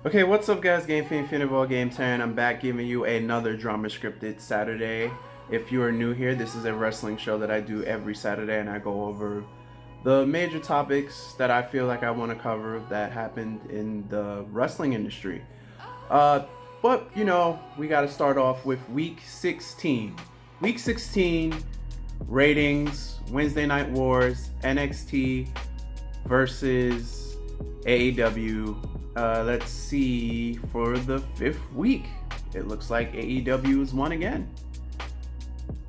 Okay, what's up, guys? Game Fan Finneval Game 10. I'm back giving you another drama scripted Saturday. If you are new here, this is a wrestling show that I do every Saturday, and I go over the major topics that I feel like I want to cover that happened in the wrestling industry. Uh, but we got to start off with Week 16. Week 16 ratings: Wednesday Night Wars, NXT versus AEW. Let's see, for the fifth week, it looks like AEW has won again.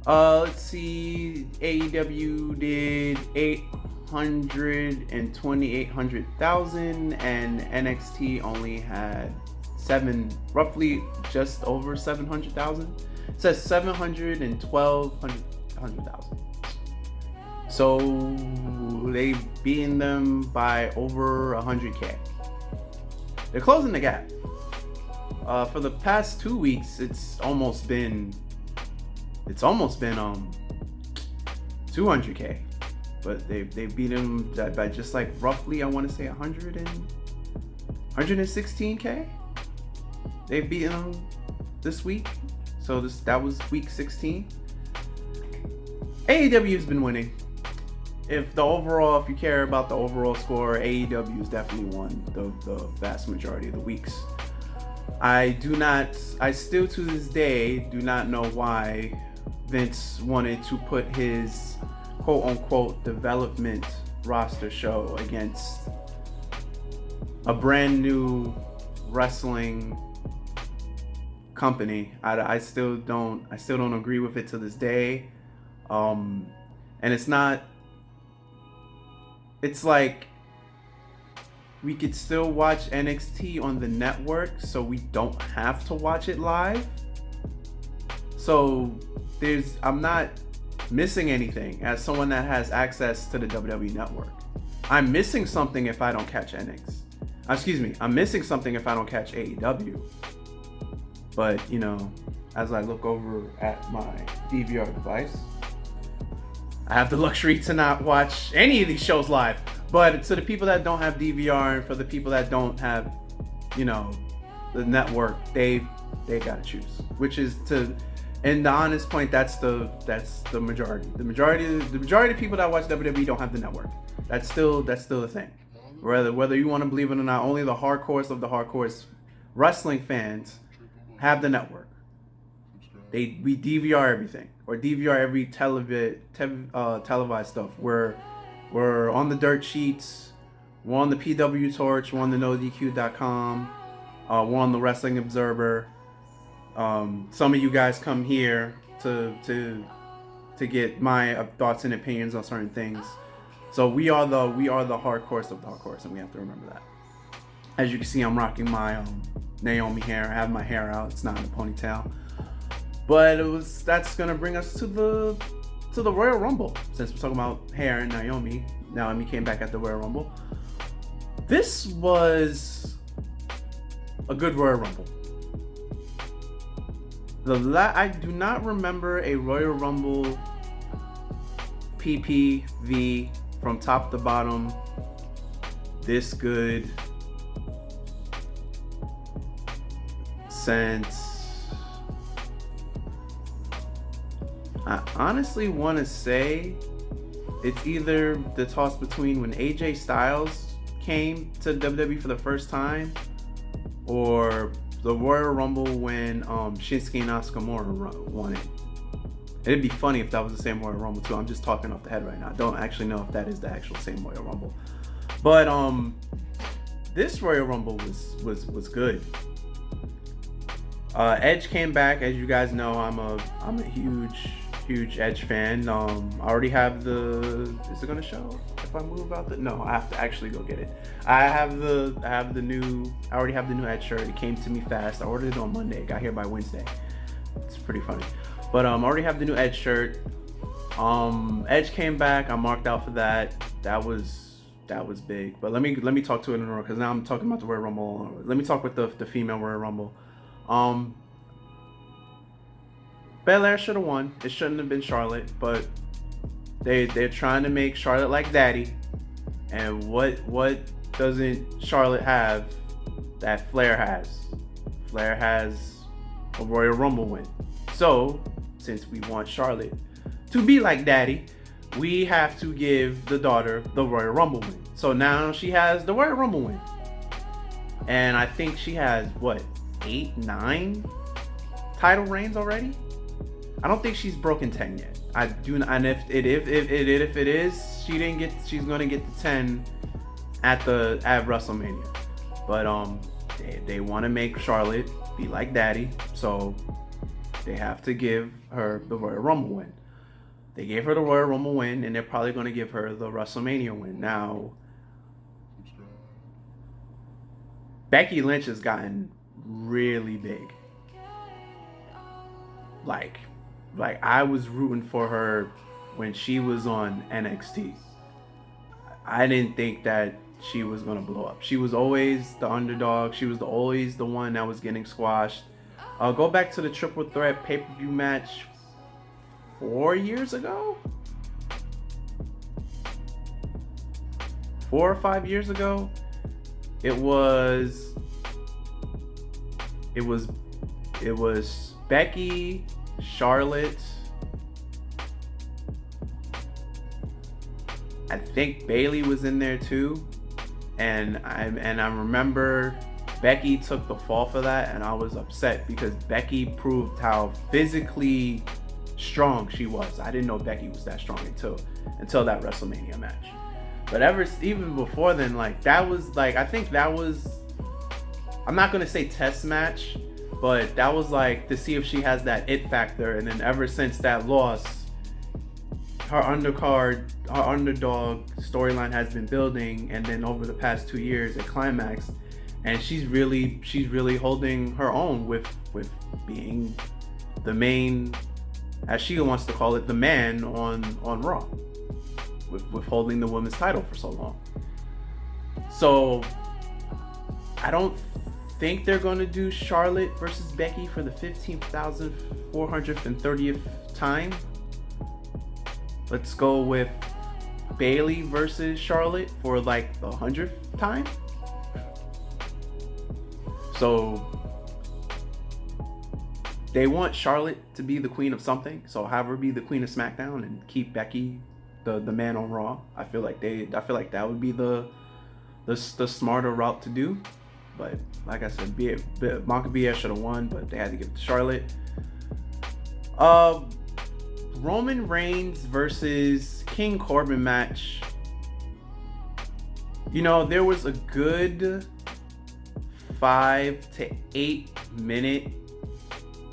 Let's see, AEW did 800,000, and NXT only had roughly just over 700,000. It says 712,000. So they've beaten them by over 100K. They're closing the gap. For the past 2 weeks, it's almost been 200K, but they've beaten them by just like roughly, I want to say 116K. They've beaten them this week, so that was week 16. AEW has been winning. If you care about the overall score, AEW has definitely won the vast majority of the weeks. I still to this day do not know why Vince wanted to put his quote unquote development roster show against a brand new wrestling company. I still don't agree with it to this day. And it's like we could still watch NXT on the network, so we don't have to watch it live. So I'm not missing anything as someone that has access to the WWE Network. I'm missing something if I don't catch I'm missing something if I don't catch AEW. But, as I look over at my DVR device, I have the luxury to not watch any of these shows live. But to the people that don't have DVR, and for the people that don't have, the network, they gotta choose. Which is and the honest point, that's the majority. The majority of people that watch WWE don't have the network. That's still a thing. Whether you want to believe it or not, only the hardcores of the hardcores wrestling fans have the network. We DVR everything, or DVR every televised stuff. We're on the dirt sheets, we're on the PW Torch, we're on the NoDQ.com, we're on the Wrestling Observer. Some of you guys come here to get my thoughts and opinions on certain things. So we are the hardcores of the hardcores, and we have to remember that. As you can see, I'm rocking my Naomi hair. I have my hair out. It's not in a ponytail. But that's gonna bring us to the Royal Rumble. Since we're talking about hair and Naomi came back at the Royal Rumble. This was a good Royal Rumble. I do not remember a Royal Rumble PPV from top to bottom this good since. I honestly want to say it's either the toss between when AJ Styles came to WWE for the first time, or the Royal Rumble when Shinsuke Nakamura won it. It'd be funny if that was the same Royal Rumble too. I'm just talking off the head right now. I don't actually know if that is the actual same Royal Rumble. But this Royal Rumble was good. Edge came back. As you guys know, I'm a huge Edge fan. I already have is it gonna show if I move out no, I have to actually go get it. I already have the new Edge shirt. It came to me fast. I ordered it on Monday. It got here by Wednesday. It's pretty funny. But I already have the new Edge shirt. Edge came back. I'm marked out for that. That was big. But let me talk to it in a row, because now I'm talking about the Royal Rumble. Let me talk with the female Royal Rumble. Belair should have won. It shouldn't have been Charlotte, but they're trying to make Charlotte like daddy. And what doesn't Charlotte have that Flair has. Flair has a Royal Rumble win. So, since we want Charlotte to be like Daddy, we have to give the daughter the Royal Rumble win. So now she has the Royal Rumble win. And I think she has, 8, 9 title reigns already? I don't think she's broken 10 yet. I do not, and if it is, she's gonna get to 10 at WrestleMania. But they want to make Charlotte be like Daddy, so they have to give her the Royal Rumble win. They gave her the Royal Rumble win, and they're probably going to give her the WrestleMania win. Now, Becky Lynch has gotten really big. Like I was rooting for her when she was on NXT. I didn't think that she was going to blow up. She was always the underdog. She was always the one that was getting squashed. Go back to the Triple Threat pay-per-view match 4 years ago? 4 or 5 years ago? It was Becky, Charlotte, I think Bayley was in there too. And I remember Becky took the fall for that, and I was upset because Becky proved how physically strong she was. I didn't know Becky was that strong until that WrestleMania match. But even before then, I think that was, I'm not gonna say test match, but that was to see if she has that it factor. And then ever since that loss, her underdog storyline has been building, and then over the past 2 years at Climax, and she's really holding her own with being the main, as she wants to call it, the man on Raw, with holding the women's title for so long. So I don't think they're going to do Charlotte versus Becky for the 15,430th time. Let's go with Bayley versus Charlotte for the 100th time. So they want Charlotte to be the queen of something. So have her be the queen of SmackDown and keep Becky the man on Raw. I feel like that would be the smarter route to do. But like I said, Bianca Belair should have won, but they had to give it to Charlotte. Roman Reigns versus King Corbin match. There was a good 5 to 8 minute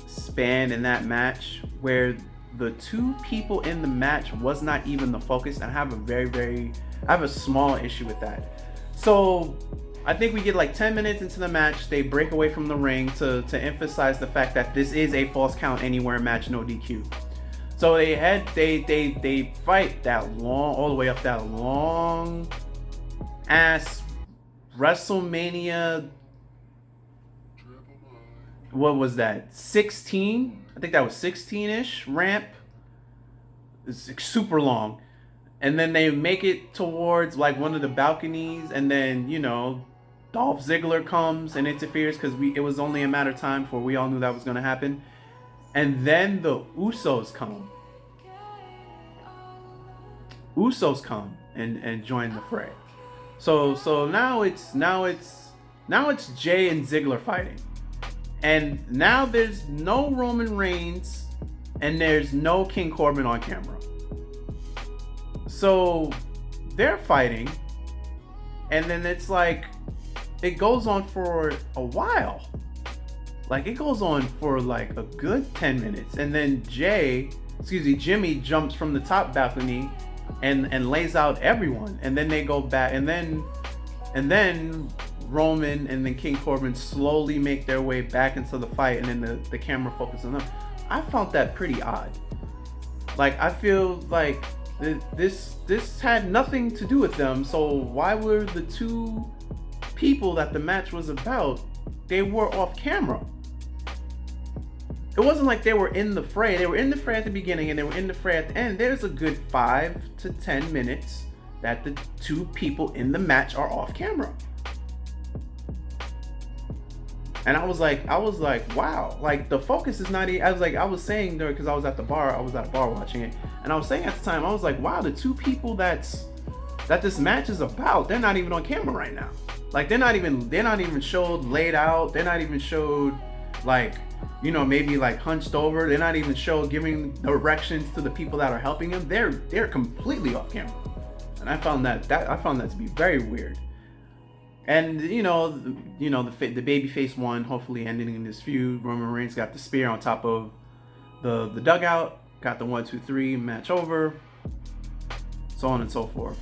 span in that match where the two people in the match was not even the focus, and I have a small issue with that. So I think we get 10 minutes into the match, they break away from the ring to emphasize the fact that this is a false count anywhere match, no DQ. So they fight that long, all the way up that long ass WrestleMania. What was that? 16? I think that was 16-ish ramp. It's super long. And then they make it towards one of the balconies, and then Dolph Ziggler comes and interferes because it was only a matter of time before we all knew that was going to happen. And then the Usos come. And join the fray. So now it's Jay and Ziggler fighting. And now there's no Roman Reigns and there's no King Corbin on camera. So they're fighting, and then it's it goes on for a while. It goes on for a good 10 minutes. And then Jimmy jumps from the top balcony and lays out everyone. And then they go back, and then Roman and then King Corbin slowly make their way back into the fight, and then the camera focuses on them. I found that pretty odd. I feel this had nothing to do with them. So why were the two people that the match was about, they were off camera? It wasn't like they were in the fray. They were in the fray at the beginning and they were in the fray at the end. There's a good 5 to 10 minutes that the two people in the match are off camera. And I was like, wow, like the focus is not. I was saying there because I was at the bar. I was at a bar watching it, and I was saying at the time, I was like, wow, the two people that this match is about, they're not even on camera right now. Like they're not even showed laid out. They're not even showed like, you know, maybe like hunched over. They're not even showed giving directions to the people that are helping them. They're completely off camera, and I found that to be very weird. And the babyface won, hopefully ending in this feud. Roman Reigns got the spear on top of the dugout, got the 1, 2, 3 match over, so on and so forth.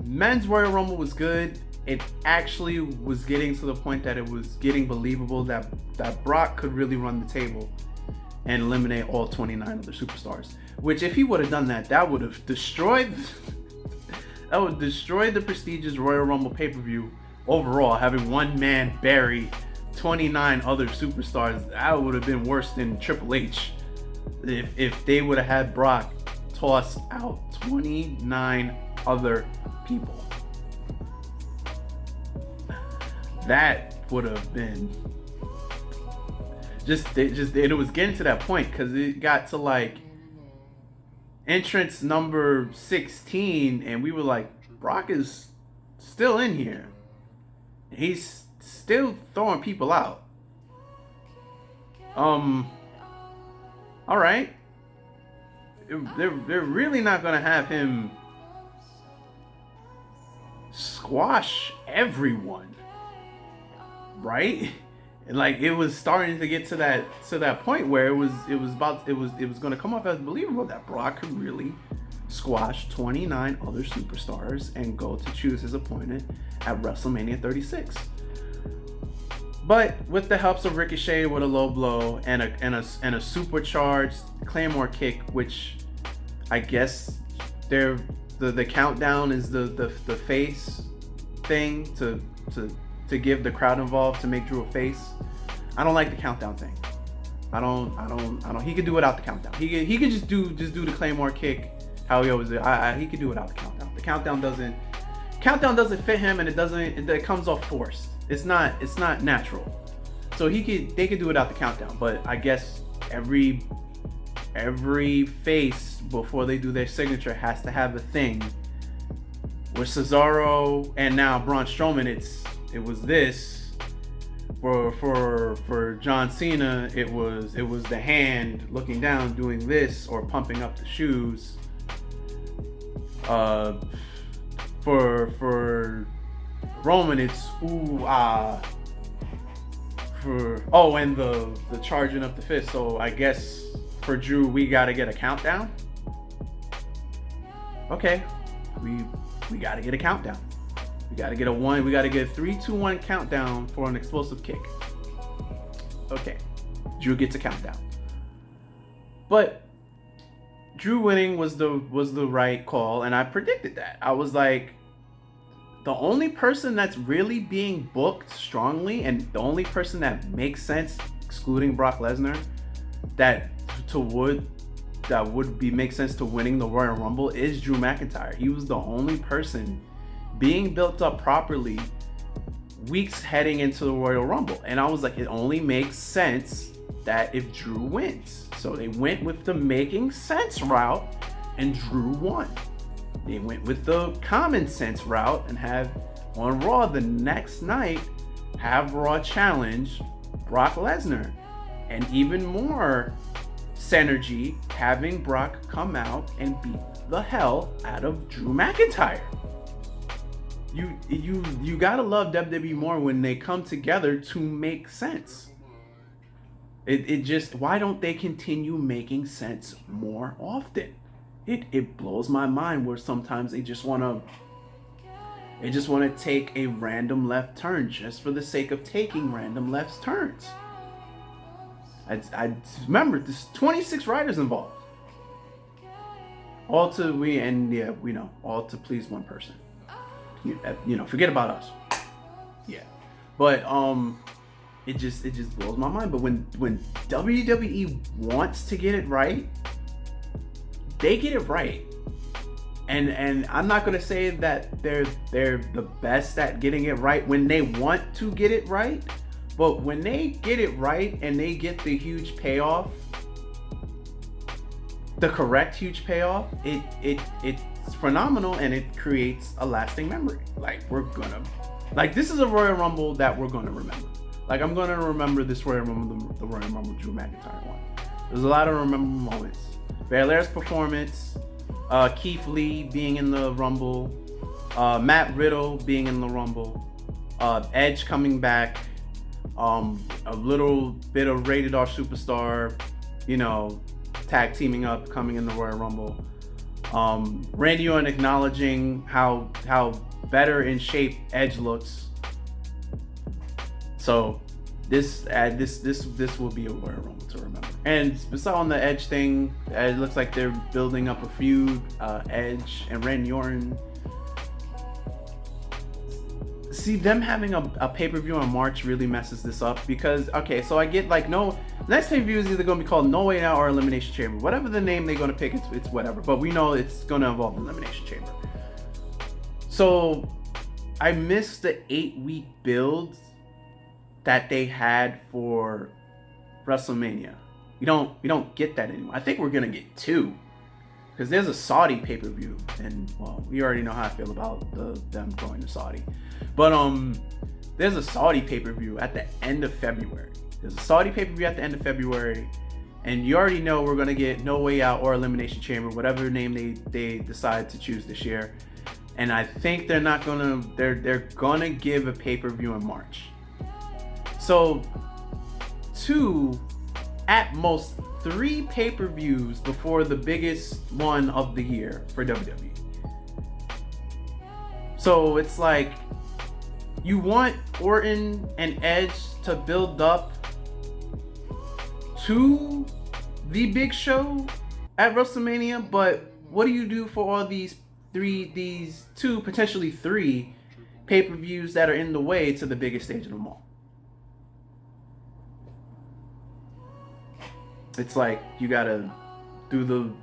Men's Royal Rumble was good. It actually was getting to the point that it was getting believable that Brock could really run the table and eliminate all 29 of the superstars. Which, if he would have done that, that would have destroyed. That would destroy the prestigious Royal Rumble pay-per-view overall, having one man bury 29 other superstars. That would have been worse than Triple H if they would have had Brock toss out 29 other people. That would have been it was getting to that point because it got to like entrance number 16 and we were like, Brock is still in here. He's still throwing people out. All right. They're really not gonna have him squash everyone, right? Like it was starting to get to that point where it was going to come off as believable that Brock could really squash 29 other superstars and go to choose his opponent at WrestleMania 36. But with the helps of Ricochet with a low blow and a supercharged Claymore kick, which I guess the countdown is the face thing to give the crowd involved to make Drew a face. I don't like the countdown thing. I don't. He could do without the countdown. He could just do the Claymore kick how he always did. He could do without the countdown. The countdown doesn't fit him, and it comes off forced. It's not natural. So they could do without the countdown. But I guess every face before they do their signature has to have a thing. With Cesaro and now Braun Strowman, it was this. For John Cena, it was the hand looking down doing this or pumping up the shoes. For Roman, it's ooh ah. And the charging up the fist. So I guess for Drew we gotta get a countdown. Okay, we gotta get a countdown. We gotta get a 3, 2, 1 countdown for an explosive kick. Okay, Drew gets a countdown. But Drew winning was the right call, and I predicted that. I was like, the only person that's really being booked strongly, and the only person that makes sense, excluding Brock Lesnar, that would make sense to winning the Royal Rumble is Drew McIntyre. He was the only person being built up properly weeks heading into the Royal Rumble. And I was like, it only makes sense that if Drew wins. So they went with the making sense route and Drew won. They went with the common sense route and have on Raw the next night, have Raw challenge Brock Lesnar. And even more synergy, having Brock come out and beat the hell out of Drew McIntyre. You gotta love WWE more when they come together to make sense. It just, why don't they continue making sense more often? It blows my mind where sometimes they just wanna take a random left turn just for the sake of taking random left turns. I remember there's 26 riders involved. All to please one person. Forget about us. Yeah. But it just blows my mind. But when WWE wants to get it right, they get it right. And I'm not gonna say that they're the best at getting it right when they want to get it right, but when they get it right and they get the huge payoff, the correct huge payoff, it's phenomenal and it creates a lasting memory. Like this is a Royal Rumble that we're gonna remember. Like I'm gonna remember this Royal Rumble, the Royal Rumble Drew McIntyre one. There's a lot of rememberable moments. Belair's performance, Keith Lee being in the Rumble, Matt Riddle being in the Rumble, Edge coming back, a little bit of Rated R Superstar, tag teaming up, coming in the Royal Rumble. Randy Orton acknowledging how better in shape Edge looks. So this will be a Royal Rumble to remember. And besides on the Edge thing, it looks like they're building up a feud. Edge and Randy Orton. See, them having a pay-per-view in March really messes this up because, okay, so I get next pay-per-view is either going to be called No Way Out or Elimination Chamber. Whatever the name they're going to pick, it's whatever. But we know it's going to involve Elimination Chamber. So I missed the 8-week build that they had for WrestleMania. We don't get that anymore. I think we're going to get 2. Because there's a Saudi pay-per-view, and well, we already know how I feel about them going to Saudi. But there's a Saudi pay-per-view at the end of February. There's a Saudi pay-per-view at the end of February, and you already know we're gonna get No Way Out or Elimination Chamber, whatever name they decide to choose this year. And I think they're gonna give a pay-per-view in March. So 2, at most 3 pay-per-views before the biggest one of the year for WWE. So it's like you want Orton and Edge to build up to the big show at WrestleMania, but what do you do for all these 2, potentially 3 pay-per-views that are in the way to the biggest stage of them all? It's like you gotta throw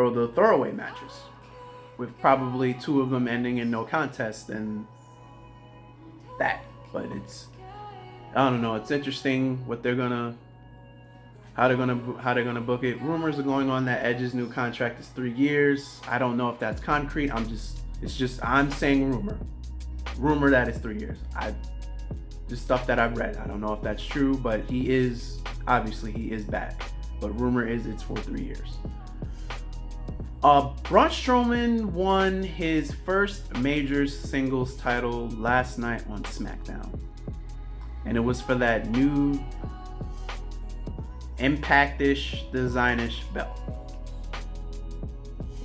the throwaway matches, with probably 2 of them ending in no contest and that. But I don't know. It's interesting what how they're gonna book it. Rumors are going on that Edge's new contract is 3 years. I don't know if that's concrete. I'm saying rumor that it's 3 years. Just stuff that I've read. I don't know if that's true, but he is back. But rumor is it's for 3 years. Braun Strowman won his first major singles title last night on SmackDown. And it was for that new Impact-ish, design-ish belt.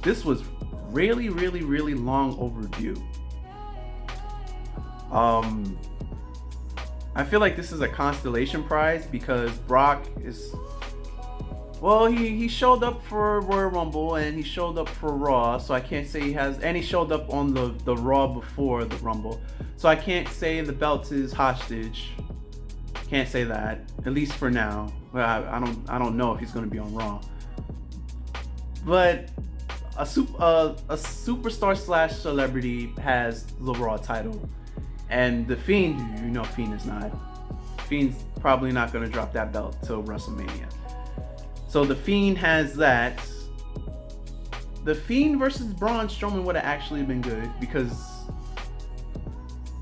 This was really, really, really long overdue. I feel like this is a constellation prize because Brock is... Well, he showed up for Royal Rumble and he showed up for Raw, so I can't say he has... And he showed up on the Raw before the Rumble. So I can't say the belt is hostage. Can't say that, at least for now. I don't know if he's going to be on Raw. But a superstar slash celebrity has the Raw title. And the Fiend, Fiend is not. Fiend's probably not going to drop that belt till WrestleMania. So the Fiend has that. The Fiend versus Braun Strowman would have actually been good because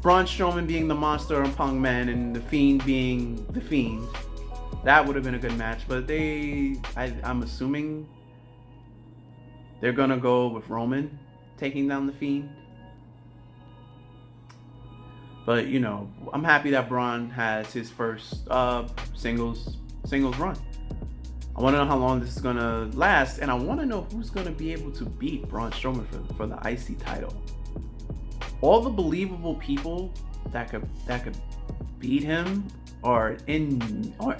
Braun Strowman being the monster and Punk Man and the Fiend being the Fiend, that would have been a good match. But I'm assuming they're going to go with Roman taking down the Fiend. But, I'm happy that Braun has his first singles run. I want to know how long this is going to last, and I want to know who's going to be able to beat Braun Strowman for the IC title. All the believable people that could beat him are in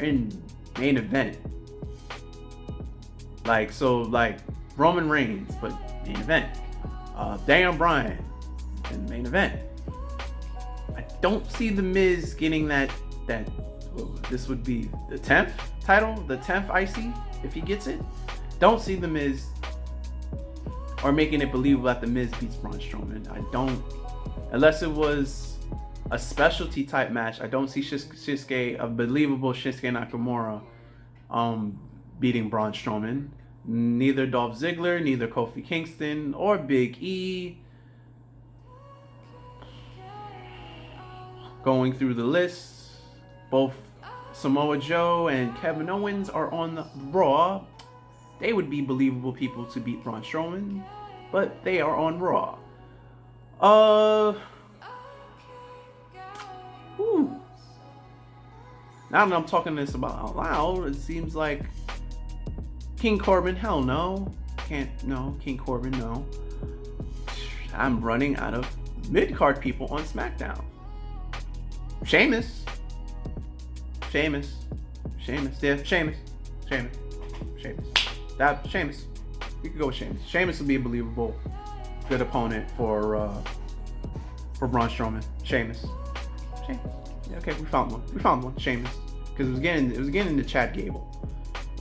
main event. Like Roman Reigns, but main event. Daniel Bryan in main event. I don't see The Miz getting that this would be the 10th title, the 10th IC if he gets it. Don't see The Miz or making it believable that The Miz beats Braun Strowman. I don't, unless it was a specialty type match, I don't see a believable Shinsuke Nakamura beating Braun Strowman. Neither Dolph Ziggler, neither Kofi Kingston, or Big E. Going through the list, both Samoa Joe and Kevin Owens are on the Raw. They would be believable people to beat Braun Strowman, but they are on Raw. Now that I'm talking this about out loud, it seems like King Corbin, hell no. King Corbin, no. I'm running out of mid-card people on SmackDown. Sheamus. Yeah, Sheamus. We could go with Sheamus. Sheamus would be a believable, good opponent for Braun Strowman. Sheamus. Yeah, okay, we found one. Sheamus. Because it was getting into Chad Gable.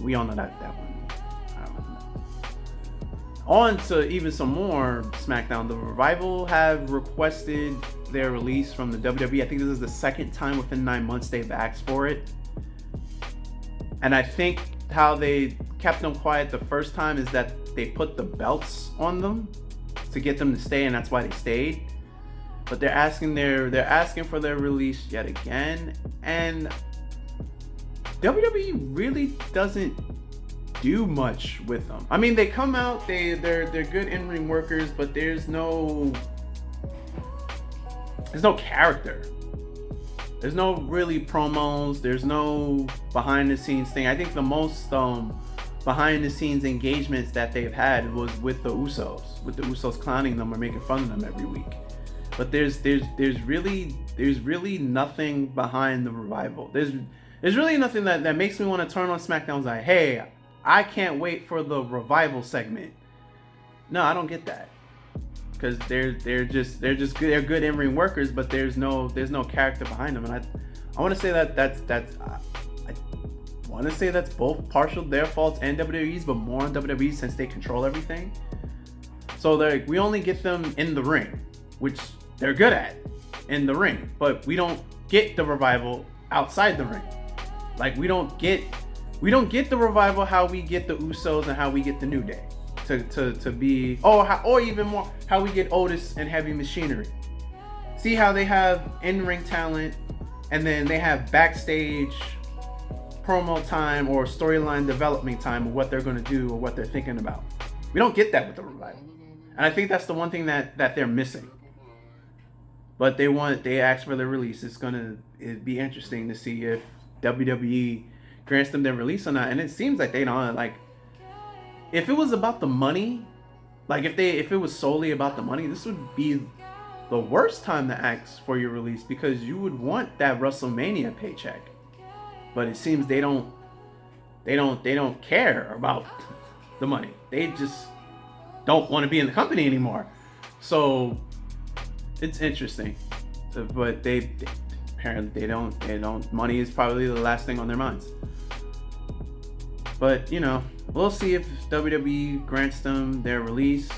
We all know that one. I don't know. On to even some more SmackDown. The Revival have requested their release from the WWE. I think this is the second time within 9 months they've asked for it. And I think how they kept them quiet the first time is that they put the belts on them to get them to stay, and that's why they stayed. But they're asking for their release yet again, and WWE really doesn't do much with them. I mean, they come out, they're good in-ring workers, but there's no character. There's no really promos. There's no behind-the-scenes thing. I think the most behind-the-scenes engagements that they've had was with the Usos, clowning them or making fun of them every week. But there's really nothing behind the Revival. There's really nothing that makes me want to turn on SmackDown and say, hey, I can't wait for the Revival segment. No, I don't get that. Because they're good in-ring workers, but there's no character behind them, and I want to say that's both partial their faults and WWE's, but more on WWE since they control everything. So we only get them in the ring, which they're good at in the ring, but we don't get the Revival outside the ring. Like we don't get the Revival how we get the Usos and how we get the New Day. To be or even more how we get Otis and Heavy Machinery. See how they have in-ring talent and then they have backstage promo time or storyline development time of what they're going to do or what they're thinking about. We don't get that with the Revival, and I think that's the one thing that they're missing. But they asked for their release. It'd be interesting to see if WWE grants them their release or not, and it seems like they don't like. If it was about the money, like if it was solely about the money, this would be the worst time to ask for your release because you would want that WrestleMania paycheck. But it seems they don't care about the money. They just don't want to be in the company anymore. So it's interesting. But they apparently they don't money is probably the last thing on their minds. But we'll see if WWE grants them their release.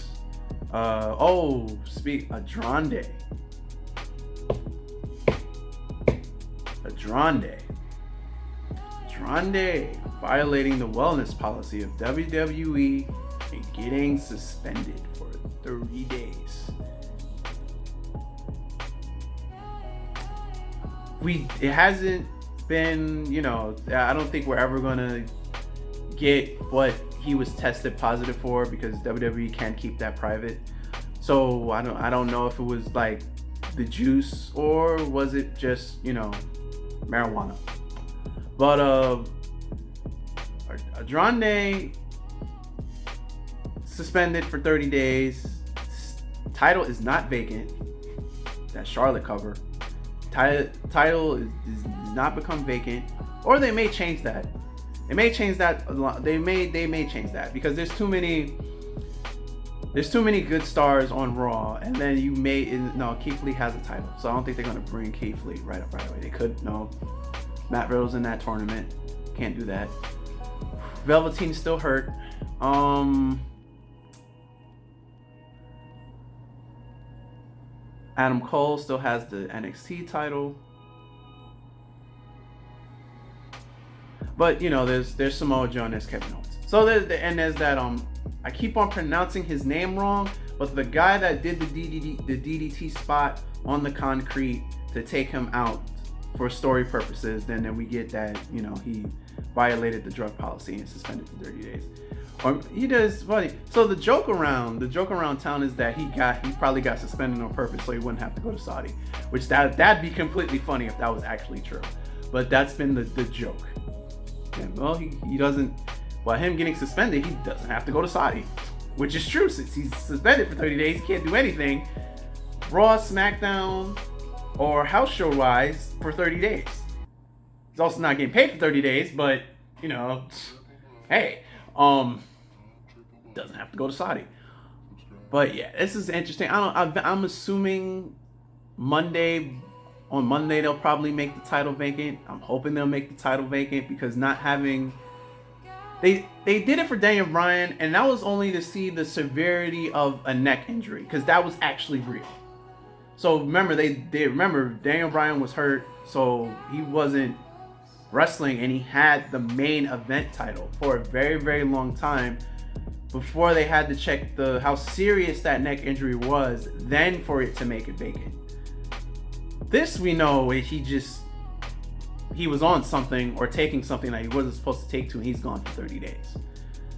Andrade violating the wellness policy of WWE and getting suspended for 30 days. It hasn't been, I don't think we're ever gonna get what he was tested positive for because WWE can't keep that private. So I don't know if it was like the juice or was it just marijuana. But Andrade suspended for 30 days. Title is not vacant. That Charlotte cover. Title does not become vacant, or they may change that. They may change that because there's too many good stars on Raw, and then Keith Lee has a title, so I don't think they're gonna bring Keith Lee right away. They could. No, Matt Riddle's in that tournament, can't do that. Velveteen's still hurt. Adam Cole still has the NXT title. But you know, there's Samoa Joe and there's Kevin Owens. So there's that I keep on pronouncing his name wrong, but the guy that did the DDT spot on the concrete to take him out for story purposes, then we get that, you know, he violated the drug policy and suspended for 30 days. Or he does funny. So the joke around town is that he probably got suspended on purpose so he wouldn't have to go to Saudi, which that'd be completely funny if that was actually true. But that's been the joke. And well, he doesn't. Well, him getting suspended, he doesn't have to go to Saudi, which is true since he's suspended for 30 days. He can't do anything, Raw, SmackDown, or house show wise for 30 days. He's also not getting paid for 30 days, but you know, hey, doesn't have to go to Saudi. But yeah, this is interesting. I'm assuming on Monday they'll probably make the title vacant. I'm hoping they'll make the title vacant because not having they did it for Daniel Bryan, and that was only to see the severity of a neck injury because that was actually real. So remember remember Daniel Bryan was hurt, so he wasn't wrestling, and he had the main event title for a very, very long time before they had to check how serious that neck injury was, then for it to make it vacant. This we know he was on something or taking something that he wasn't supposed to take to, and he's gone for 30 days.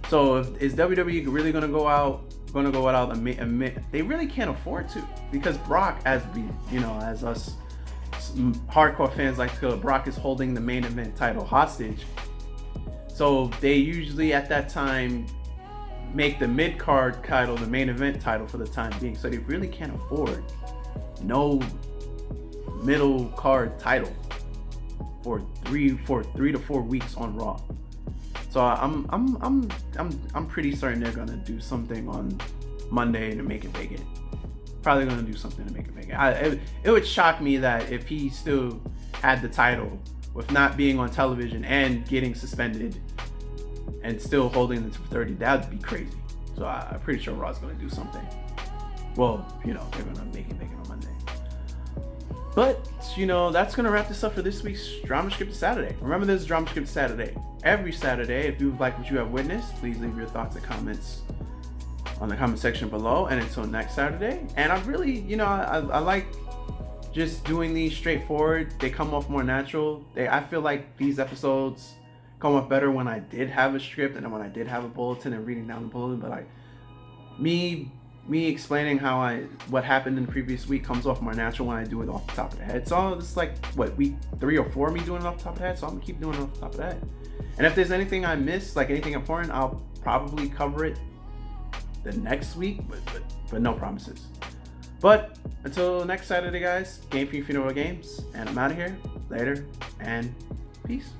So is WWE really going to go out they really can't afford to, because Brock, as us hardcore fans like to call it, Brock is holding the main event title hostage. So they usually at that time make the mid-card title the main event title for the time being. So they really can't afford no middle card title for 3 to 4 weeks on Raw. So I'm pretty certain they're gonna do something on Monday to make it vacant. Probably gonna do something to make it vacant. It would shock me that if he still had the title with not being on television and getting suspended and still holding it for 30. That'd be crazy. So I'm pretty sure Raw's gonna do something. Well, you know, they're gonna make it vacant on Monday. But, you know, that's going to wrap this up for this week's Drama Scripted Saturday. Remember, this is Drama Scripted Saturday every Saturday. If you've liked what you have witnessed, please leave your thoughts and comments on the comment section below. And until next Saturday. And I really, you know, I like just doing these straightforward. They come off more natural. I feel like these episodes come off better when I did have a script and when I did have a bulletin and reading down the bulletin. But like me explaining what happened in the previous week comes off more natural when I do it off the top of the head. So it's like week 3 or 4 of me doing it off the top of the head. So I'm gonna keep doing it off the top of the head. And if there's anything I missed, like anything important, I'll probably cover it the next week, but no promises. But until next Saturday, guys, game for you if you know what games, and I'm out of here. Later and peace.